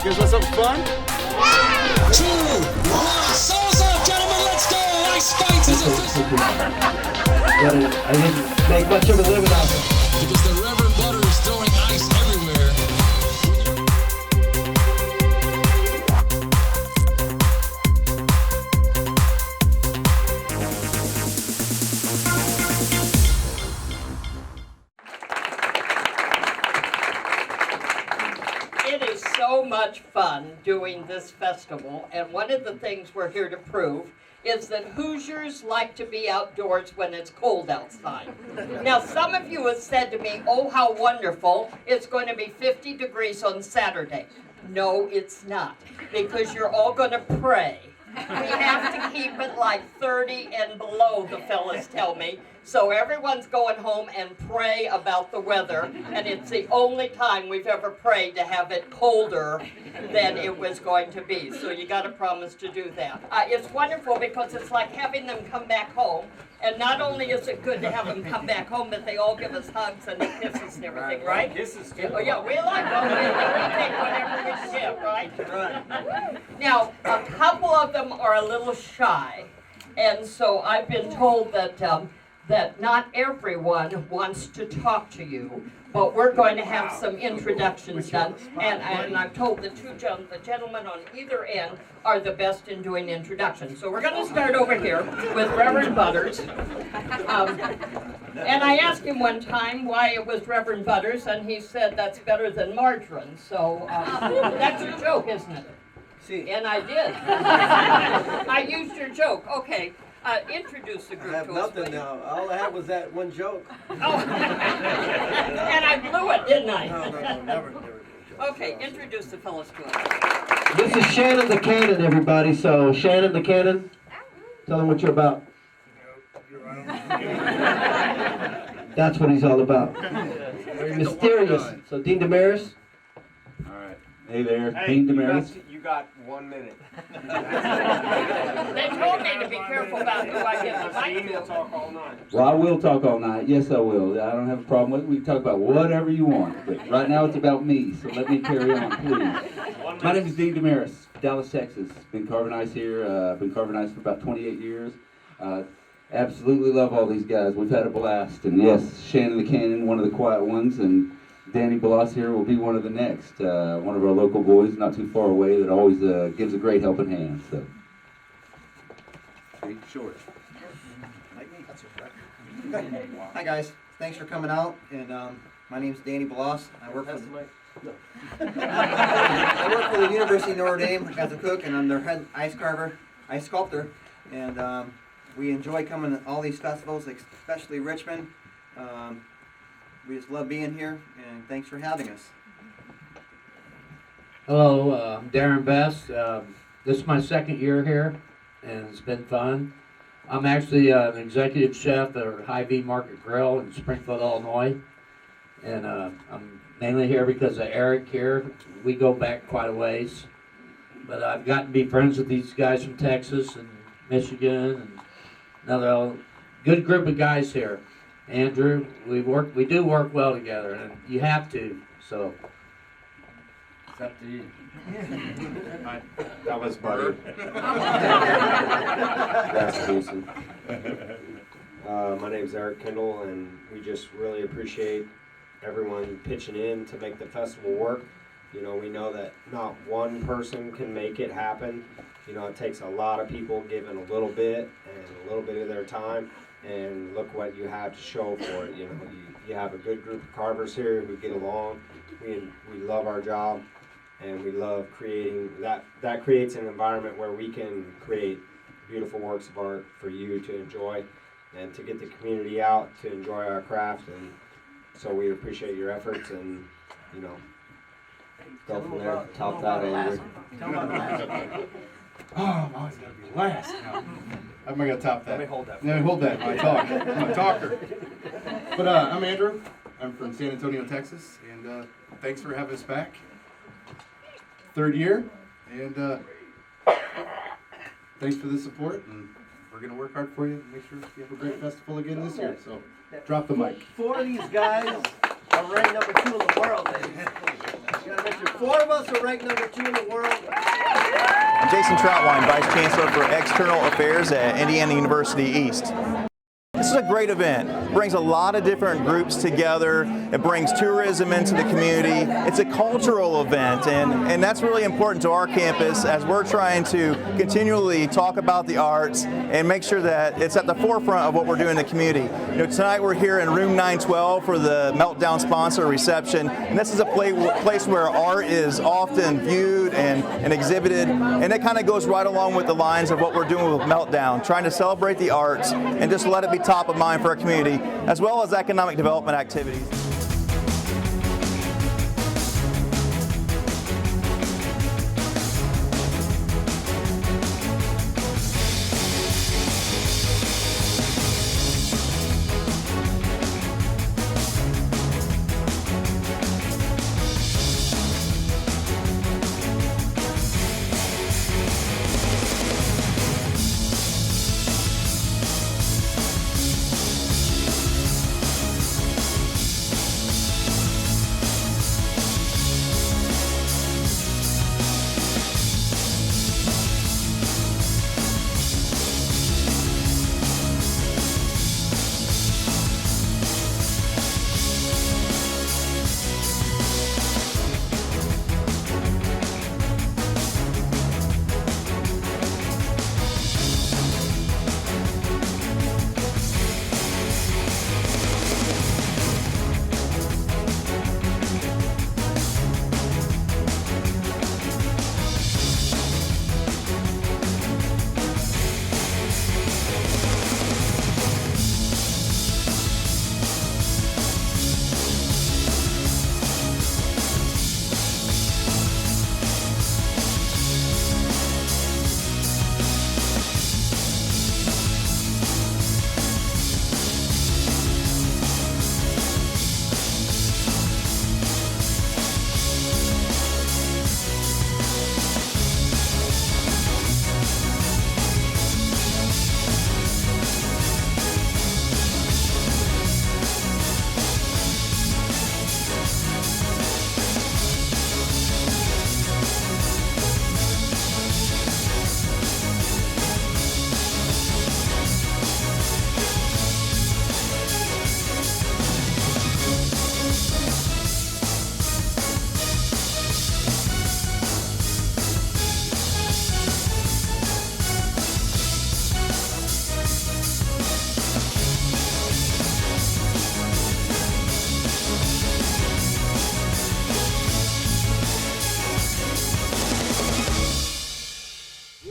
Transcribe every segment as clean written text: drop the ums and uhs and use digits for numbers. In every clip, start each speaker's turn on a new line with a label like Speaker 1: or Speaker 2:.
Speaker 1: You guys want something fun?
Speaker 2: 2, 1, souls up, gentlemen, let's go! Ice Fights is official!
Speaker 3: I didn't make much of a living out of it.
Speaker 2: Because the Reverend Butter is throwing ice everywhere.
Speaker 4: It is so much fun doing this festival, and one of the things we're here to prove is that Hoosiers like to be outdoors when it's cold outside. Now, some of you have said to me, oh, how wonderful, it's going to be 50 degrees on Saturday. No, it's not, because you're all going to pray. We have to keep it like 30 and below, the fellas tell me. So everyone's going home and pray about the weather, and it's the only time we've ever prayed to have it colder than it was going to be. So you got to promise to do that. It's wonderful because it's like having them come back home. And not only is it good to have them come back home, but they all give us hugs and kisses and everything, right?
Speaker 1: Kisses too.
Speaker 4: Oh yeah, we like them. We take whatever we can get, right?
Speaker 1: Right.
Speaker 4: Now, a couple of them are a little shy, and so I've been told that that not everyone wants to talk to you, but we're going to have some introductions done, and I'm told the the gentlemen on either end are the best in doing introductions. So we're going to start over here with Reverend Butters. And I asked him one time why it was Reverend Butters, and he said that's better than margarine. So that's a joke, isn't it?
Speaker 5: See,
Speaker 4: And I did. I used your joke. Okay, introduce the group
Speaker 5: I have
Speaker 4: to us,
Speaker 5: nothing
Speaker 4: please.
Speaker 5: now. All I had was that one joke.
Speaker 4: Oh. And I blew it, didn't I?
Speaker 5: No, never.
Speaker 4: Okay, introduce the fellows to us.
Speaker 3: This is Shannon the Cannon, everybody. So, Shannon the Cannon, tell them what you're about. That's what he's all about. Very mysterious. So, Dean Damaris.
Speaker 6: All right. Hey there, Dean Damaris.
Speaker 1: You got 1 minute.
Speaker 4: They told me to be careful about who I give the mic
Speaker 1: We'll
Speaker 4: to.
Speaker 1: talk all night.
Speaker 6: Well, I will talk all night. Yes, I will. I don't have a problem with it. We can talk about whatever you want. But right now it's about me, so let me carry on, please. My name is Dean Damaris, Dallas, Texas. Been carving ice here. Been carving ice for about 28 years. Absolutely love all these guys. We've had a blast. And yes, Shannon the Cannon, one of the quiet ones, and Danny Bloss here will be one of the next. One of our local boys, not too far away, that always gives a great helping hand. So,
Speaker 5: Pretty short.
Speaker 7: Hi guys, thanks for coming out. And my name's Danny Bloss. I work for the University of Notre Dame as a cook, and I'm their head ice sculptor. And we enjoy coming to all these festivals, especially Richmond. We just love being here, and thanks for having us.
Speaker 8: Hello, I'm Darren Best. This is my second year here, and it's been fun. I'm actually an executive chef at Hy-Vee Market Grill in Springfield, Illinois. And I'm mainly here because of Eric here. We go back quite a ways. But I've gotten to be friends with these guys from Texas and Michigan, and another good group of guys here. Andrew, we do work well together, and you have to, so.
Speaker 1: It's up to you. That was Butter.
Speaker 9: That's Jason. My name's Eric Kendall, and we just really appreciate everyone pitching in to make the festival work. You know, we know that not one person can make it happen. You know, it takes a lot of people giving a little bit of their time, and look what you have to show for it. You know, you have a good group of carvers here who get along. We love our job, and we love creating that. That creates an environment where we can create beautiful works of art for you to enjoy, and to get the community out to enjoy our craft. And so we appreciate your efforts, and you know, go from there. Top that, Andrew.
Speaker 1: Oh, mine's gonna be last. No. How am I gonna top that?
Speaker 5: Let me hold that.
Speaker 1: Let me hold that. I talk. I'm a talker. But I'm Andrew. I'm from San Antonio, Texas, and thanks for having us back. Third year, and thanks for the support. And we're gonna work hard for you and make sure you have a great festival again this year. So, drop the mic.
Speaker 5: For these guys, I'm ranked number 2 in the world, ladies. You gotta make sure 4 of us are ranked number 2 in the world.
Speaker 10: I'm Jason Troutwine, Vice Chancellor for External Affairs at Indiana University East. This is a great event. It brings a lot of different groups together. It brings tourism into the community. It's a cultural event, and that's really important to our campus as we're trying to continually talk about the arts and make sure that it's at the forefront of what we're doing in the community. You know, tonight we're here in room 912 for the Meltdown sponsor reception, and this is a place where art is often viewed and exhibited, and it kind of goes right along with the lines of what we're doing with Meltdown, trying to celebrate the arts and just let it be top of mind for our community, as well as economic development activities.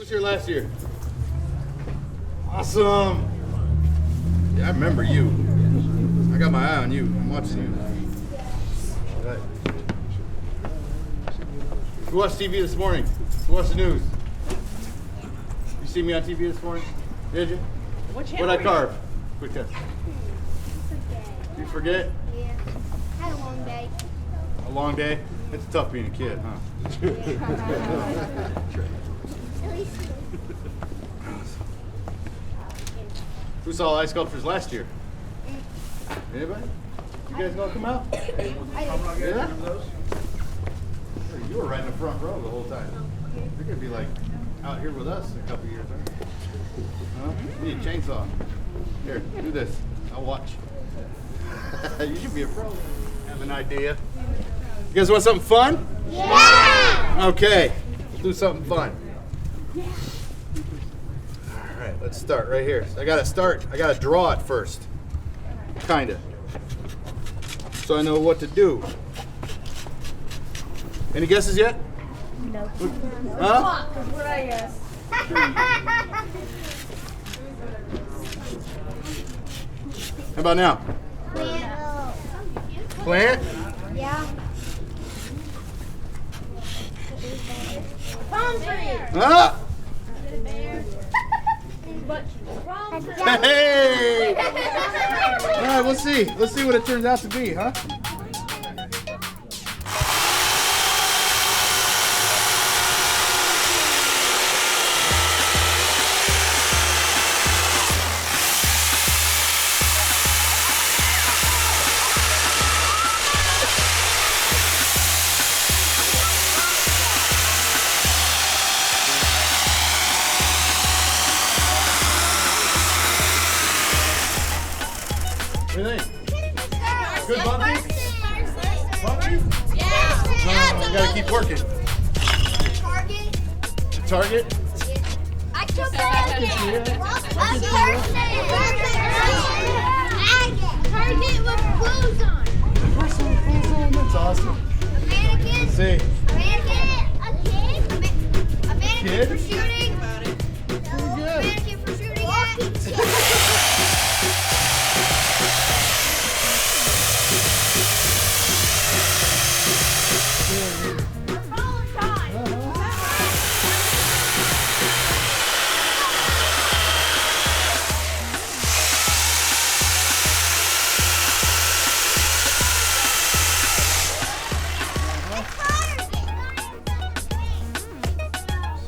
Speaker 1: Here last year. Awesome. Yeah, I remember you. I got my eye on you. I'm watching you. All right. Who watched TV this morning? Who watched the news? You see me on TV this morning? Did you? What'd I carve? Quick test. You forget?
Speaker 11: Yeah. Had a long day.
Speaker 1: A long day? It's tough being a kid, huh? Who saw ice sculptures last year? Anybody? You guys know come out? Yeah? You were right in the front row the whole time. You're gonna be like out here with us in a couple years, aren't you? Huh? We need a chainsaw. Here, do this. I'll watch. You should be a pro. Have an idea. You guys want something fun? Yeah! Okay, let's do something fun. All right, let's start right here. I gotta draw it first. Kinda. So I know what to do. Any guesses yet?
Speaker 11: No.
Speaker 1: Huh?
Speaker 11: What I guess.
Speaker 1: How about now? Plant?
Speaker 11: Yeah. Palm tree.
Speaker 1: Ah!
Speaker 11: Hey!
Speaker 1: All right, we'll see. Let's see what it turns out to be, huh? Good bumpy? Bumpy?
Speaker 11: Yeah.
Speaker 1: You gotta keep working. Target?
Speaker 11: I took Target with clothes on.
Speaker 1: That's awesome.
Speaker 11: Mannequin.
Speaker 1: Let's see.
Speaker 11: A mannequin
Speaker 1: Kid?
Speaker 11: for shooting.
Speaker 1: Pretty good.
Speaker 11: Mannequin for shooting. Walking stick.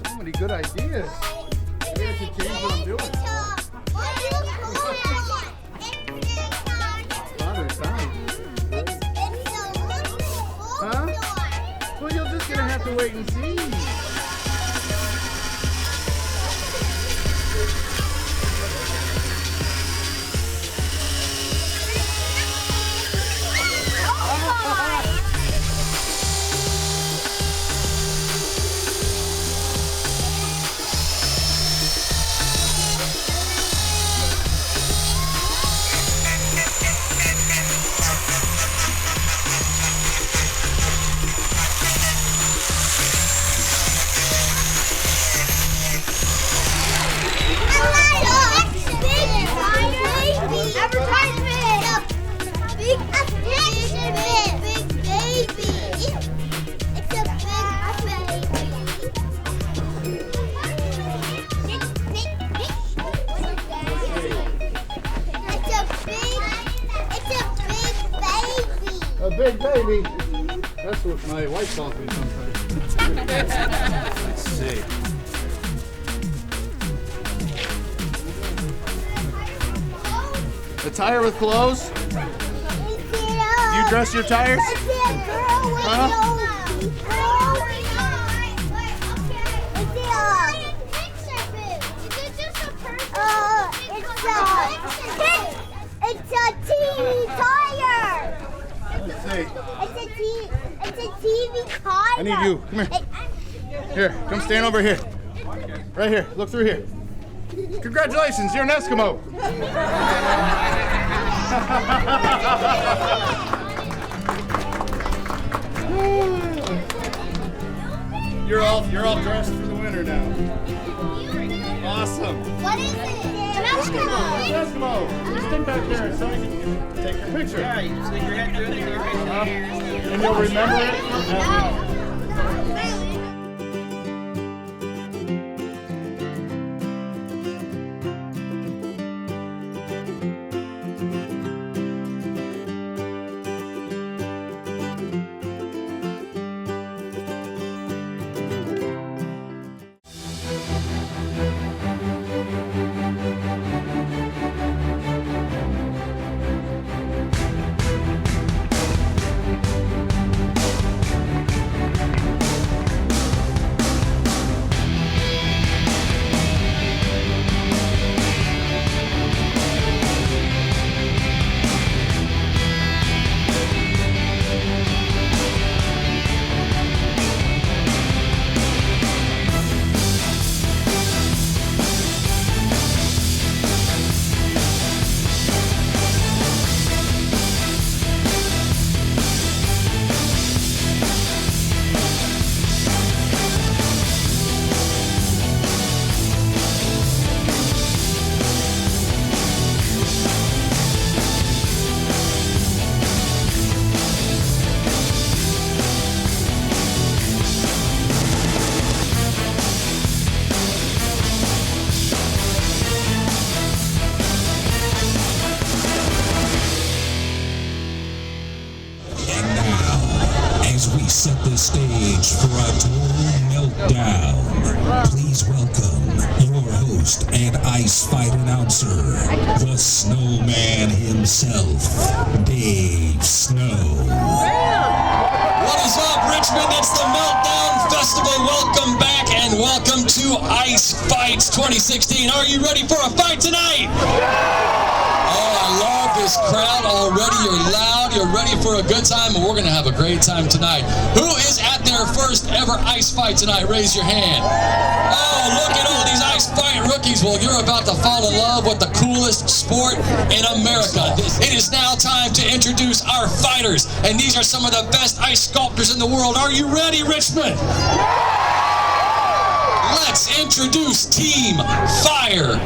Speaker 1: So many good ideas. Maybe I should change what I'm doing. Father time. Huh? Well, you're just gonna have to wait and see. A big baby. That's what my wife calls me sometimes. Let's see. A tire with clothes? Do you dress your tires? Huh?
Speaker 11: It's a TV tire.
Speaker 1: Let's see.
Speaker 11: It's a TV tire.
Speaker 1: I need you. Come here. Here, come stand over here. Right here. Look through here. Congratulations, you're an Eskimo. You're all dressed for the winter now. Awesome.
Speaker 11: What is it? An Eskimo.
Speaker 1: It's an Eskimo. Just stand back there so I can take your picture.
Speaker 5: Yeah, you stick your head through it and
Speaker 1: And you'll remember it.
Speaker 2: set the stage for a total meltdown. Please welcome your host and ice fight announcer, the snowman himself, Dave Snow.
Speaker 12: What is up, Richmond? It's the Meltdown Festival. Welcome back and welcome to Ice Fights 2016. Are you ready for a fight tonight? Oh, I love this crowd already. You're loud, you're ready for a good time, and we're going to have a great time tonight. Who is at their first ever ice fight tonight? Raise your hand. Oh, look at all these ice fight rookies. Well, you're about to fall in love with the coolest sport in America. It is now time to introduce our fighters, and these are some of the best ice sculptors in the world. Are you ready, Richmond? Let's introduce Team Fire.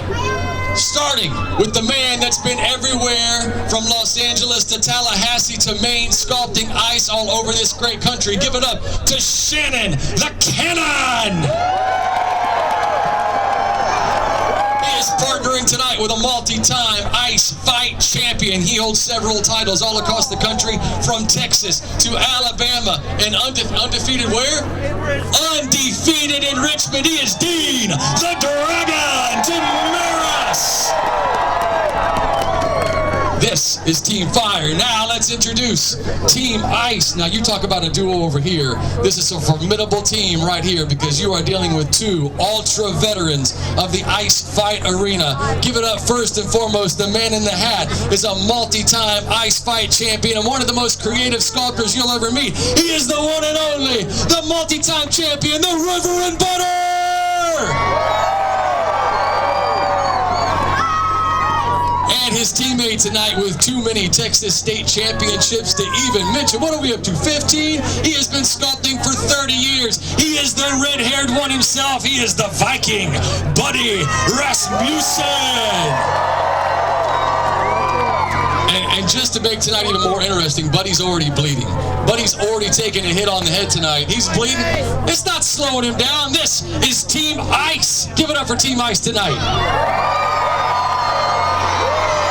Speaker 12: Starting with the man that's been everywhere from Los Angeles to Tallahassee to Maine, sculpting ice all over this great country. Give it up to Shannon the Cannon! He is partnering tonight with a multi-time ice fight champion. He holds several titles all across the country, from Texas to Alabama, and undefeated where? Undefeated in Richmond. He is Dean the Dragon Damaris. This is Team Fire. Now let's introduce Team Ice. Now you talk about a duo over here. This is a formidable team right here, because you are dealing with two ultra veterans of the ice fight arena. Give it up first and foremost. The man in the hat is a multi-time ice fight champion and one of the most creative sculptors you'll ever meet. He is the one and only, the multi-time champion, the Reverend Butter! And his teammate tonight with too many Texas State Championships to even mention. What are we up to, 15? He has been sculpting for 30 years. He is the red-haired one himself. He is the Viking, Buddy Rasmussen. And just to make tonight even more interesting, Buddy's already bleeding. Buddy's already taken a hit on the head tonight. He's bleeding. It's not slowing him down. This is Team Ice. Give it up for Team Ice tonight.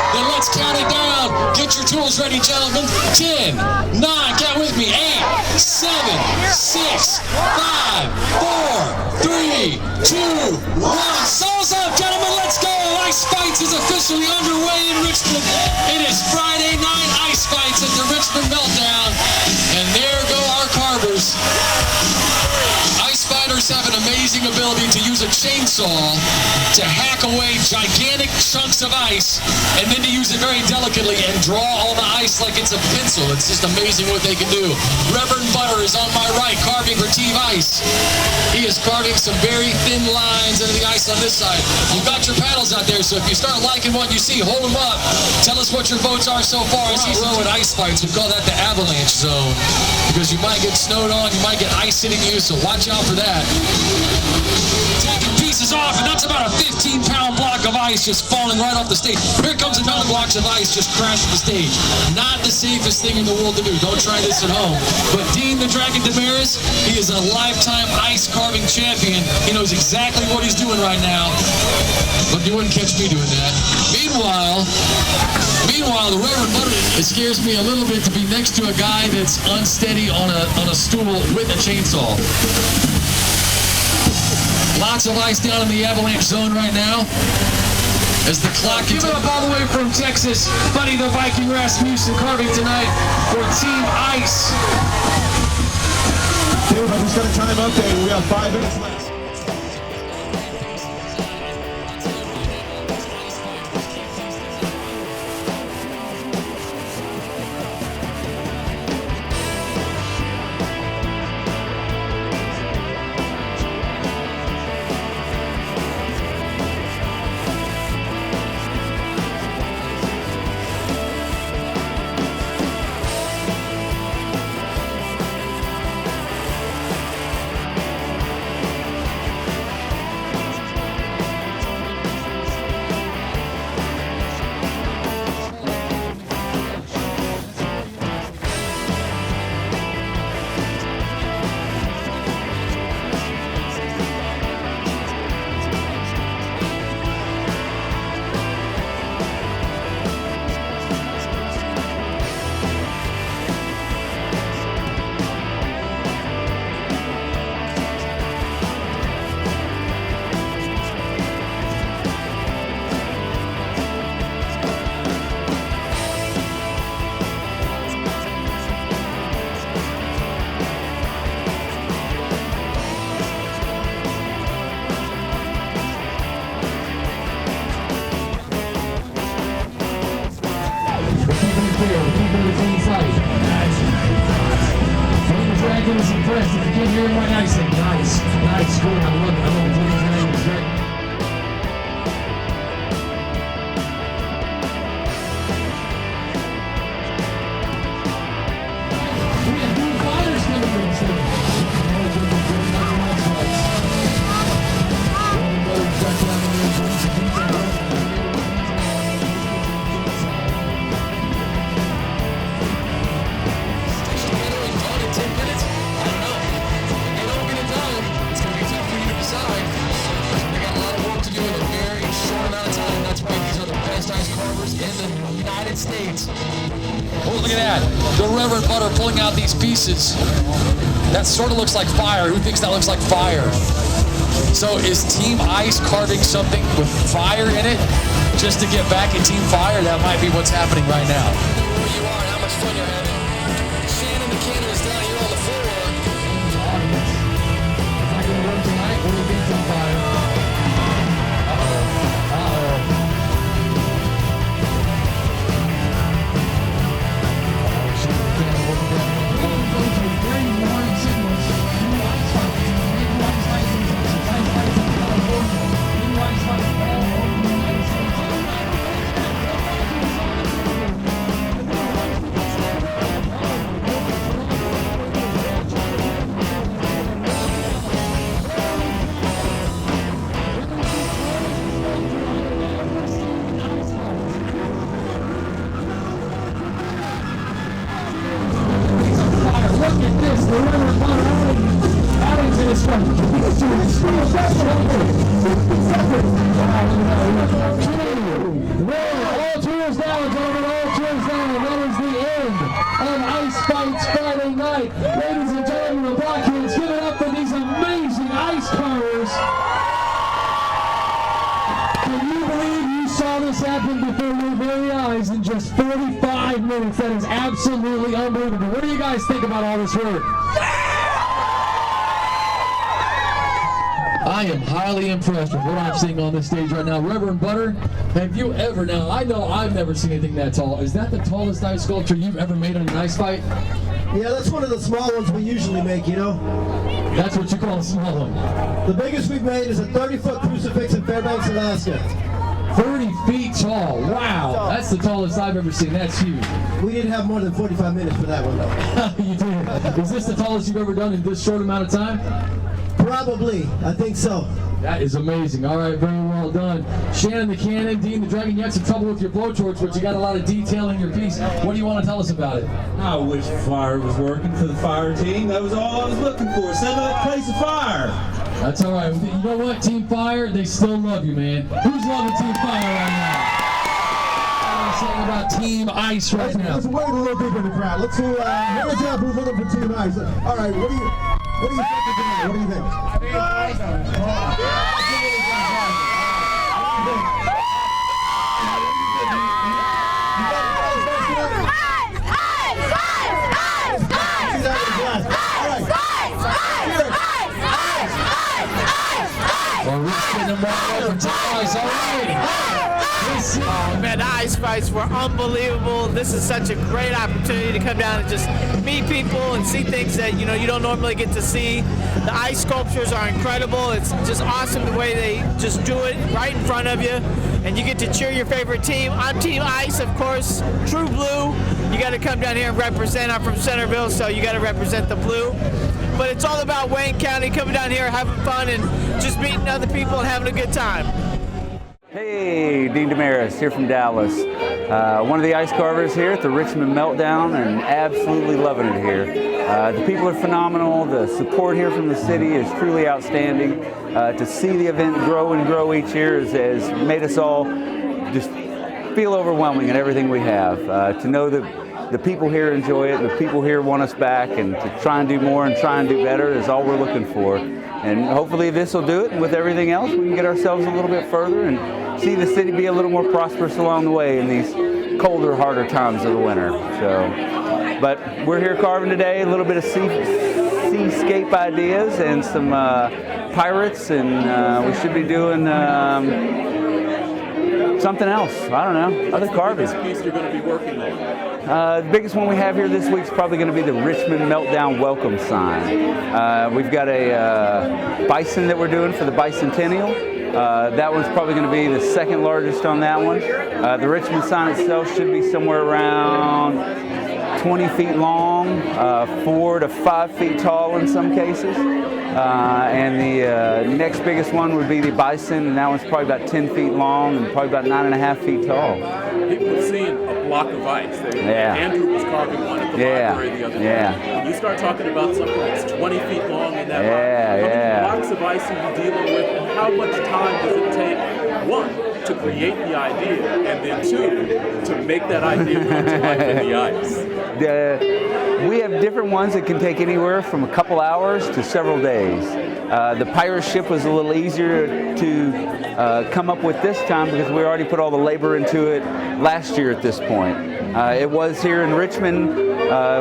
Speaker 12: Then let's count it down. Get your tools ready, gentlemen. 10, 9, count with me. 8, 7, 6, 5, 4, 3, 2, 1. Souls up, gentlemen. Let's go. Ice Fights is officially underway in Richmond. It is Friday night Ice Fights at the Richmond Meltdown. And there go our carvers. Ice fighters have an amazing ability to use a chainsaw to hack away gigantic chunks of ice, and then to use it very delicately and draw all the ice like it's a pencil. It's just amazing what they can do. Reverend Butter is on my right, carving for Team Ice. He is carving some very thin lines into the ice on this side. You've got your paddles out there, so if you start liking what you see, hold them up. Tell us what your votes are so far. I see row at Ice Fights. We call that the avalanche zone, because you might get snowed on, you might get ice hitting you, so watch out for that. Taking pieces off, and that's about a 15-pound block of ice just falling right off the stage. Here comes another block of ice just crashing the stage. Not the safest thing in the world to do. Don't try this at home. But Dean the Dragon Damaris, he is a lifetime ice carving champion. He knows exactly what he's doing right now. But you wouldn't catch me doing that. Meanwhile, the Reverend Butter, it scares me a little bit to be next to a guy that's unsteady on a stool with a chainsaw. Lots of ice down in the avalanche zone right now. As the clock continues. Give it up all the way from Texas, Buddy the Viking Rasmussen carving tonight for Team Ice.
Speaker 13: Dave, I just got a time update. We have 5 minutes left.
Speaker 12: impressed. If you can't hear him right now, you say, nice, nice, cool. I love it. I love it. It's great. We have new fighters coming in soon.
Speaker 2: States. Oh, look at that. The Reverend Butter pulling out these pieces. That sort of looks like fire. Who thinks that looks like fire? So is Team Ice carving something with fire in it just to get back at Team Fire? That might be what's happening right now. Where you are and how much fun you're having. Shannon the Cannon is down here on the floor. Is that going to work tonight? What do you think, Team Fire? That is absolutely unbelievable. What do you guys think about all this work? I am highly impressed with what I'm seeing on this stage right now. Reverend Butter, have you ever, now I know I've never seen anything that tall. Is that the tallest ice sculpture you've ever made on an ice fight?
Speaker 3: Yeah, that's one of the small ones we usually make, you know?
Speaker 12: That's what you call a small one?
Speaker 3: The biggest we've made is a 30-foot crucifix in Fairbanks, Alaska.
Speaker 12: 30 feet tall. Wow. That's the tallest I've ever seen. That's huge.
Speaker 3: We didn't have more than 45 minutes for that one, though.
Speaker 12: You did. Is this the tallest you've ever done in this short amount of time?
Speaker 3: Probably. I think so.
Speaker 12: That is amazing. All right, very well done. Shannon the Cannon, Dean the Dragon, you had some trouble with your blowtorch, but you got a lot of detail in your piece. What do you want to tell us about it?
Speaker 14: I wish fire was working for the fire team. That was all I was looking for. Set that place afire.
Speaker 12: That's all right. You know what, Team Fire? They still love you, man. Who's loving Team Fire right now? I'm saying about Team Ice right now.
Speaker 3: Let's wait a little deeper in the crowd. Let's do hands up who's looking for Team Ice. All right, what do you think tonight? What do you think? I think
Speaker 15: Man, the ice fights were unbelievable. This is such a great opportunity to come down and just meet people and see things that you don't normally get to see. The ice sculptures are incredible. It's just awesome the way they just do it right in front of you, and you get to cheer your favorite team. I'm Team Ice, of course, True Blue. You got to come down here and represent. I'm from Centerville, so you got to represent the blue. But it's all about Wayne County, coming down here, having fun, and just meeting other people and having a good time.
Speaker 6: Hey, Dean Damaris here from Dallas. One of the ice carvers here at the Richmond Meltdown, and absolutely loving it here. The people are phenomenal. The support here from the city is truly outstanding. To see the event grow and grow each year has made us all just feel overwhelming in everything we have. To know that the people here enjoy it, and the people here want us back, and to try and do more and try and do better is all we're looking for. And hopefully this will do it, and with everything else we can get ourselves a little bit further and see the city be a little more prosperous along the way in these colder, harder times of the winter. So, but we're here carving today, a little bit of seascape ideas and some pirates, and we should be doing something else. I don't know, other carving.
Speaker 14: This piece you're going to be working on.
Speaker 6: The biggest one we have here this week is probably going to be the Richmond Meltdown welcome sign. We've got a bison that we're doing for the bicentennial. That one's probably going to be the second largest on that one. The Richmond sign itself should be somewhere around 20 feet long, 4 to 5 feet tall in some cases. And the next biggest one would be the bison, and that one's probably about 10 feet long and probably about 9.5 feet tall.
Speaker 16: People have seen a block of ice. Andrew was carving one at the library the other day. When you start talking about something that's 20 feet long in that how many blocks of ice are you dealing with, and how much time does it take, one, to create the idea, and then two, to make that idea come to life in the ice?
Speaker 6: We have different ones that can take anywhere from a couple hours to several days. The pirate ship was a little easier to come up with this time because we already put all the labor into it last year at this point. It was here in Richmond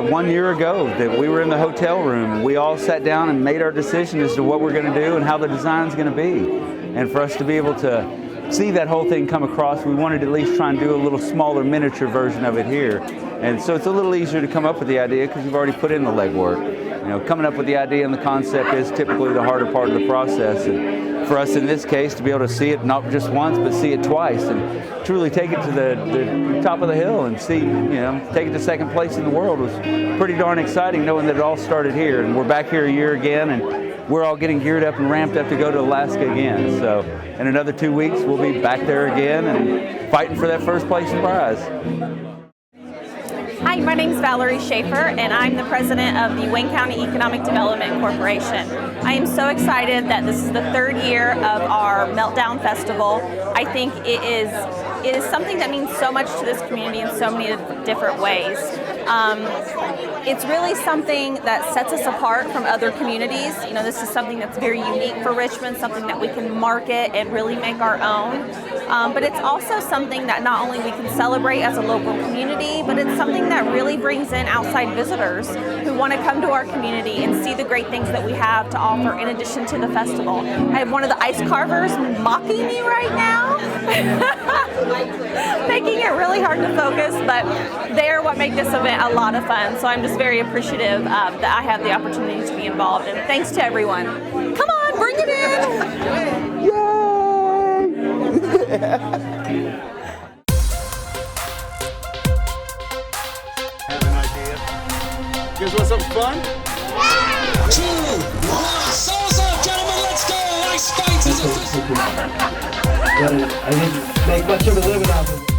Speaker 6: 1 year ago that we were in the hotel room. We all sat down and made our decision as to what we're going to do and how the design's going to be. And for us to be able to see that whole thing come across, we wanted to at least try and do a little smaller miniature version of it here. And so it's a little easier to come up with the idea because you've already put in the legwork. You know, coming up with the idea and the concept is typically the harder part of the process. And for us in this case, to be able to see it not just once, but see it twice and truly take it to the top of the hill and see, take it to second place in the world was pretty darn exciting, knowing that it all started here. And we're back here a year again, and we're all getting geared up and ramped up to go to Alaska again. So in another 2 weeks, we'll be back there again and fighting for that first place prize.
Speaker 17: Hi, my name is Valerie Schaefer, and I'm the president of the Wayne County Economic Development Corporation. I am so excited that this is the third year of our Meltdown Festival. I think it is something that means so much to this community in so many different ways. It's really something that sets us apart from other communities. This is something that's very unique for Richmond, something that we can market and really make our own. But it's also something that not only we can celebrate as a local community, but it's something that really brings in outside visitors who want to come to our community and see the great things that we have to offer in addition to the festival. I have one of the ice carvers mocking me right now, making it really hard to focus, but they're what make this event a lot of fun. So I'm just very appreciative that I have the opportunity to be involved, and thanks to everyone. Come on, bring it in!
Speaker 1: Have an idea? You guys want something fun?
Speaker 12: 2, 1, souls up, gentlemen, let's go! Ice Fights is official!
Speaker 5: I didn't make much of a living out of it.